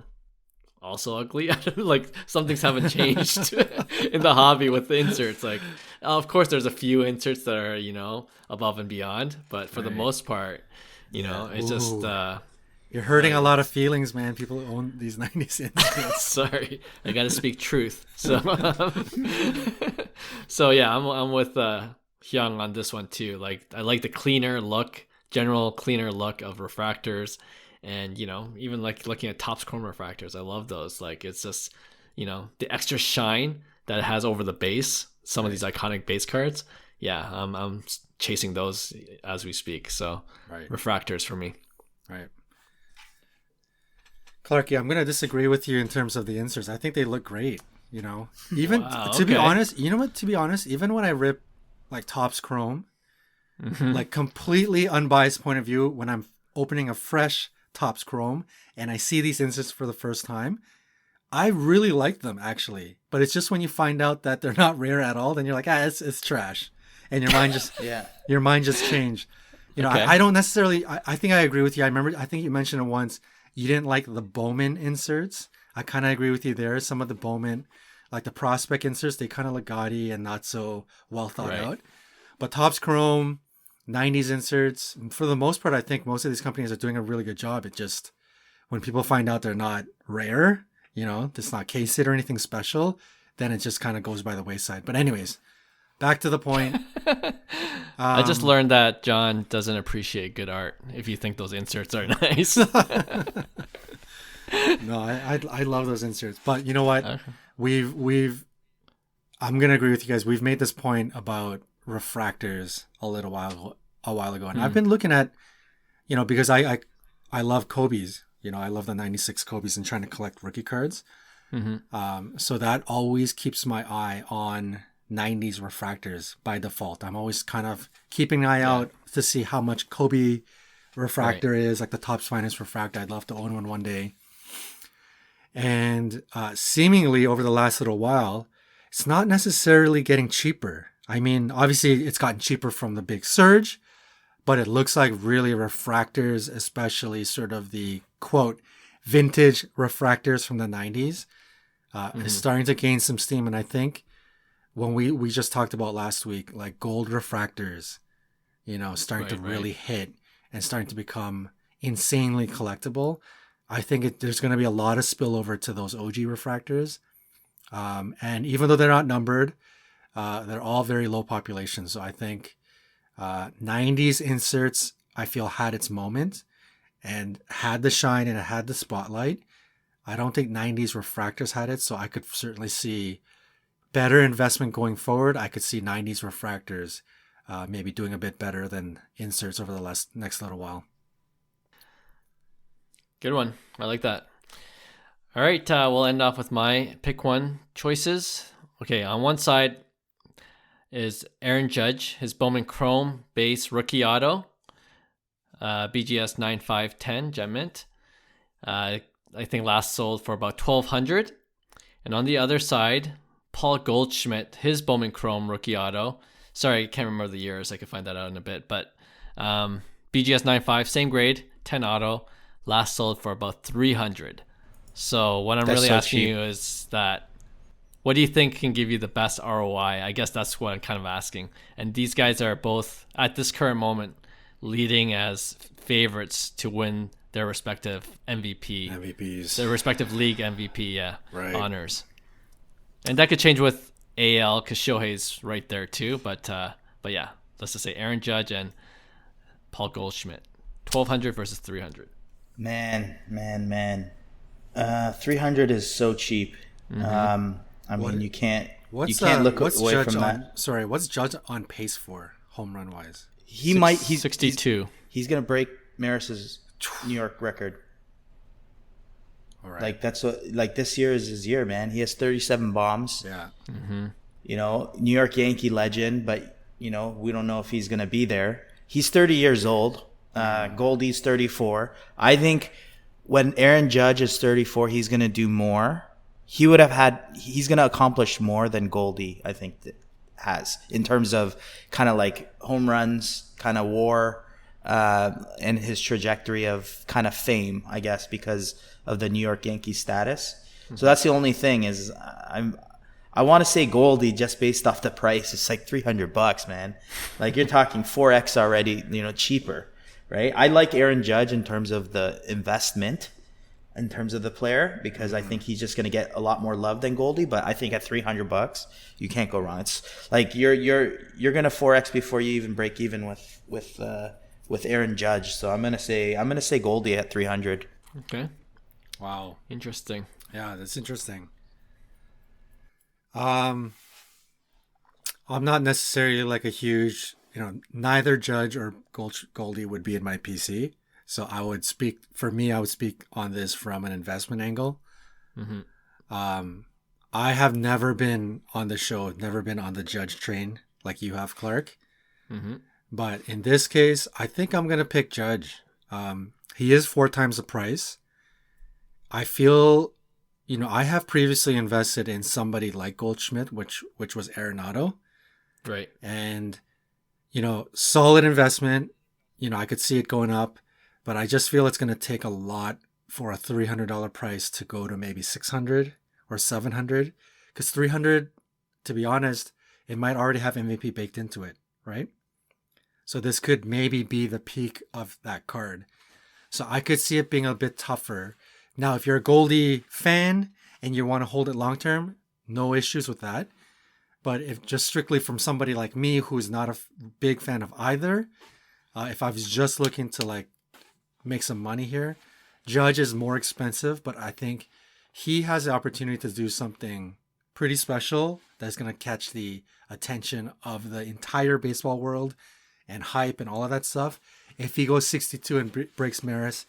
also ugly. Like some things haven't changed in the hobby with the inserts. Like, of course, there's a few inserts that are, above and beyond. But for the most part, it's just... You're hurting a lot of feelings, man. People who own these 90s inserts. Sorry, I got to speak truth. So, so yeah, I'm with Hyung on this one too. Like, I like the general cleaner look of refractors, and even like looking at Topps Chrome refractors, I love those. Like, it's just the extra shine that it has over the base. Some of these iconic base cards. Yeah, I'm chasing those as we speak. So, refractors for me. Right. Clarky, I'm going to disagree with you in terms of the inserts. I think they look great, Even to be honest, to be honest, even when I rip like Topps Chrome, like completely unbiased point of view, when I'm opening a fresh Topps Chrome and I see these inserts for the first time, I really like them actually. But it's just when you find out that they're not rare at all, then you're like, it's trash. And your mind just your mind just changed. I don't necessarily I think I agree with you. I think you mentioned it once. You didn't like the Bowman inserts. I kind of agree with you there. Some of the Bowman, like the prospect inserts, they kind of look gaudy and not so well thought out. But Topps Chrome, 90s inserts, for the most part, I think most of these companies are doing a really good job. It just, when people find out they're not rare, it's not case-it or anything special, then it just kind of goes by the wayside. But anyways, back to the point. I just learned that John doesn't appreciate good art if you think those inserts are nice. No, I love those inserts. But you know what? Okay. I'm gonna agree with you guys. We've made this point about refractors a while ago. And I've been looking at, because I love Kobe's, I love the 96 Kobe's and trying to collect rookie cards. So that always keeps my eye on 90s refractors by default. I'm always kind of keeping an eye out to see how much Kobe refractor is, like the Topps Finest refractor. I'd love to own one day. And seemingly over the last little while, it's not necessarily getting cheaper. I mean, obviously it's gotten cheaper from the big surge, but it looks like really refractors, especially sort of the quote vintage refractors from the 90s, is starting to gain some steam. And I think when we just talked about last week, like gold refractors, starting to really hit and starting to become insanely collectible. I think there's going to be a lot of spillover to those OG refractors. And even though they're not numbered, they're all very low population. So I think 90s inserts, I feel, had its moment and had the shine and it had the spotlight. I don't think 90s refractors had it. So I could certainly see better investment going forward. I could see 90s refractors maybe doing a bit better than inserts over the next little while. Good one. I like that. All right, we'll end off with my pick one choices. Okay, on one side is Aaron Judge, his Bowman Chrome base rookie auto, BGS 9510 Gem Mint. I think last sold for about $1,200. And on the other side, Paul Goldschmidt, his Bowman Chrome rookie auto. Sorry, I can't remember the years. I can find that out in a bit. But BGS 95, same grade, 10 auto, last sold for about $300. So what I'm really asking you is that, what do you think can give you the best ROI? I guess that's what I'm kind of asking. And these guys are both, at this current moment, leading as favorites to win their respective MVPs. Their respective league MVP honors. And that could change with AL because Shohei's right there too. But yeah, let's just say Aaron Judge and Paul Goldschmidt, 1,200 versus 300. Man. 300 is so cheap. I mean, you can't look away Judge from that. Sorry, what's Judge on pace for home run wise? He's 62. He's gonna break Maris's New York record. All right. Like that's what, like this year is his year, man. He has 37 bombs. Yeah. You know, New York Yankee legend, but you know, we don't know if he's gonna be there. He's 30 years old. Goldie's 34. I think when Aaron Judge is 34, he's gonna do more. He's gonna accomplish more than Goldie, I think, has in terms of kind of like home runs, kind of WAR, and his trajectory of kind of fame, I guess, because of the New York Yankees status. So that's the only thing is I want to say Goldie just based off the price. It's like $300, man. Like you're talking 4x already, you know, cheaper, right? I like Aaron Judge in terms of the investment, in terms of the player, because I think he's just going to get a lot more love than Goldie. But I think at $300, you can't go wrong. It's like you're going to 4x before you even break even with Aaron Judge. So I'm gonna say Goldie at 300. Okay. Wow. Interesting. Yeah, that's interesting. I'm not necessarily like a huge, neither Judge or Goldie would be in my PC. So I would speak on this from an investment angle. I have never been on the show, never been on the Judge train like you have, Clark. But in this case, I think I'm going to pick Judge. He is 4 times the price. I feel, I have previously invested in somebody like Goldschmidt, which was Arenado. Right. And, solid investment. I could see it going up, but I just feel it's going to take a lot for a $300 price to go to maybe 600 or 700. Because 300, to be honest, it might already have MVP baked into it, right? So this could maybe be the peak of that card. So I could see it being a bit tougher. Now, if you're a Goldie fan and you want to hold it long term, no issues with that. But if just strictly from somebody like me who's not a big fan of either, if I was just looking to make some money here, Judge is more expensive, but I think he has the opportunity to do something pretty special that's going to catch the attention of the entire baseball world and hype and all of that stuff. If he goes 62 and breaks Maris,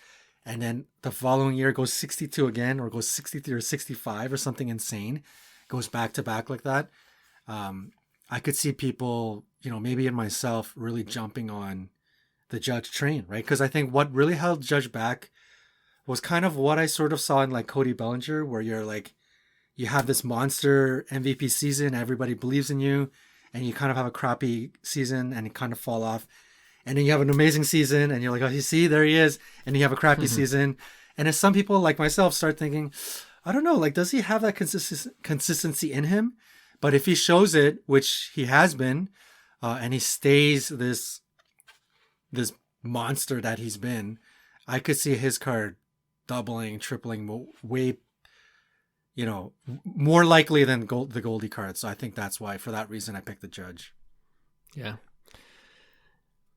and then the following year goes 62 again, or goes 63 or 65 or something insane, goes back to back like that, I could see people, maybe in myself, really jumping on the Judge train, right? Because I think what really held Judge back was kind of what I sort of saw in like Cody Bellinger, where you have this monster MVP season, everybody believes in you, and you kind of have a crappy season and you kind of fall off. And then you have an amazing season and you're like, oh, you see, there he is. And you have a crappy season. And as some people like myself start thinking, I don't know, does he have that consistency in him? But if he shows it, which he has been, and he stays this monster that he's been, I could see his card doubling, tripling, way, more likely than the Goldie card. So I think that's why, for that reason, I picked the Judge. Yeah.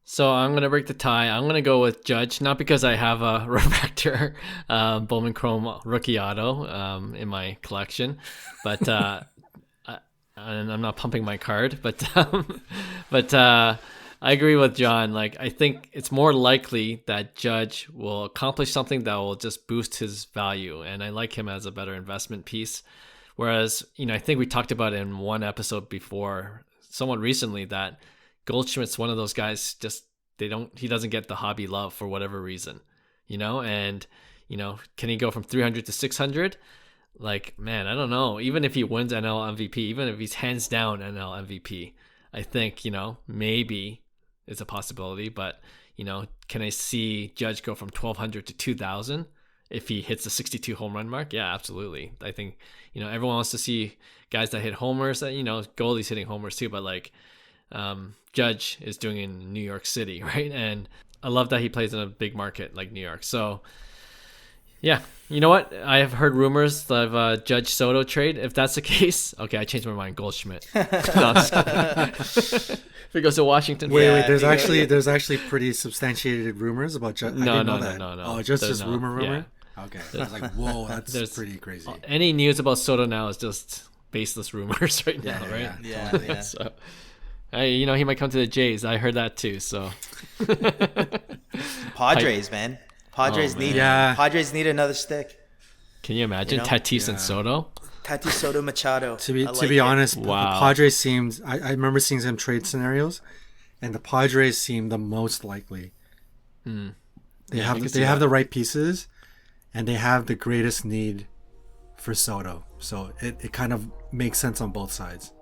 So I'm going to break the tie. I'm going to go with Judge, not because I have a Refractor Bowman Chrome rookie auto in my collection, but and I'm not pumping my card, but I agree with John. I think it's more likely that Judge will accomplish something that will just boost his value, and I like him as a better investment piece. Whereas, I think we talked about it in one episode before, somewhat recently, that Goldschmidt's one of those guys, he doesn't get the hobby love for whatever reason, and, can he go from 300 to 600? Man, I don't know. Even if he wins NL MVP, even if he's hands down NL MVP, I think, maybe it's a possibility, but, can I see Judge go from 1,200 to 2,000 if he hits the 62 home run mark? Yeah, absolutely. I think, everyone wants to see guys that hit homers, Goldie's hitting homers too, but Judge is doing it in New York City, right? And I love that he plays in a big market like New York. So Yeah. You know what? I have heard rumors of Judge Soto trade. If that's the case, okay, I changed my mind. Goldschmidt. No, I'm just kidding. If he goes to Washington. Wait. There's actually pretty substantiated rumors about Judge. No. Oh, just no. rumor. Yeah. Okay. I was like, whoa, that's pretty crazy. Any news about Soto now is just baseless rumors right now, right? Yeah. So, he might come to the Jays. I heard that too. So, Padres, man. Padres need another stick. Can you imagine Tatis and Soto? Tatis, Soto, Machado. To be honest, the Padres seemed. I remember seeing some trade scenarios, and the Padres seem the most likely. They have the right pieces, and they have the greatest need for Soto. So it kind of makes sense on both sides.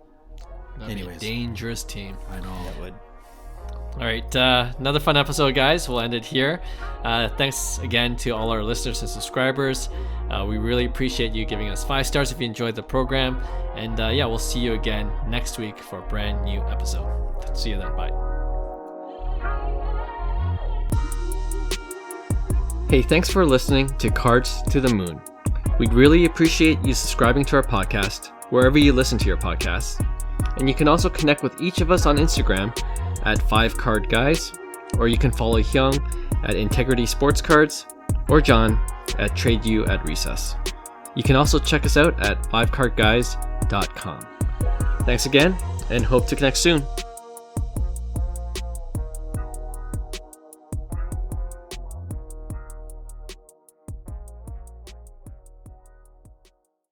Anyways, be a dangerous team. I know. It would. All right, another fun episode, guys. We'll end it here. Thanks again to all our listeners and subscribers. We really appreciate you giving us 5 stars if you enjoyed the program. And we'll see you again next week for a brand new episode. See you then. Bye. Hey, thanks for listening to Cards to the Moon. We'd really appreciate you subscribing to our podcast wherever you listen to your podcasts. And you can also connect with each of us on Instagram at 5cardguys, or you can follow Hyung at Integrity Sports Cards, or John at TradeU at Recess. You can also check us out at 5cardguys.com. Thanks again, and hope to connect soon.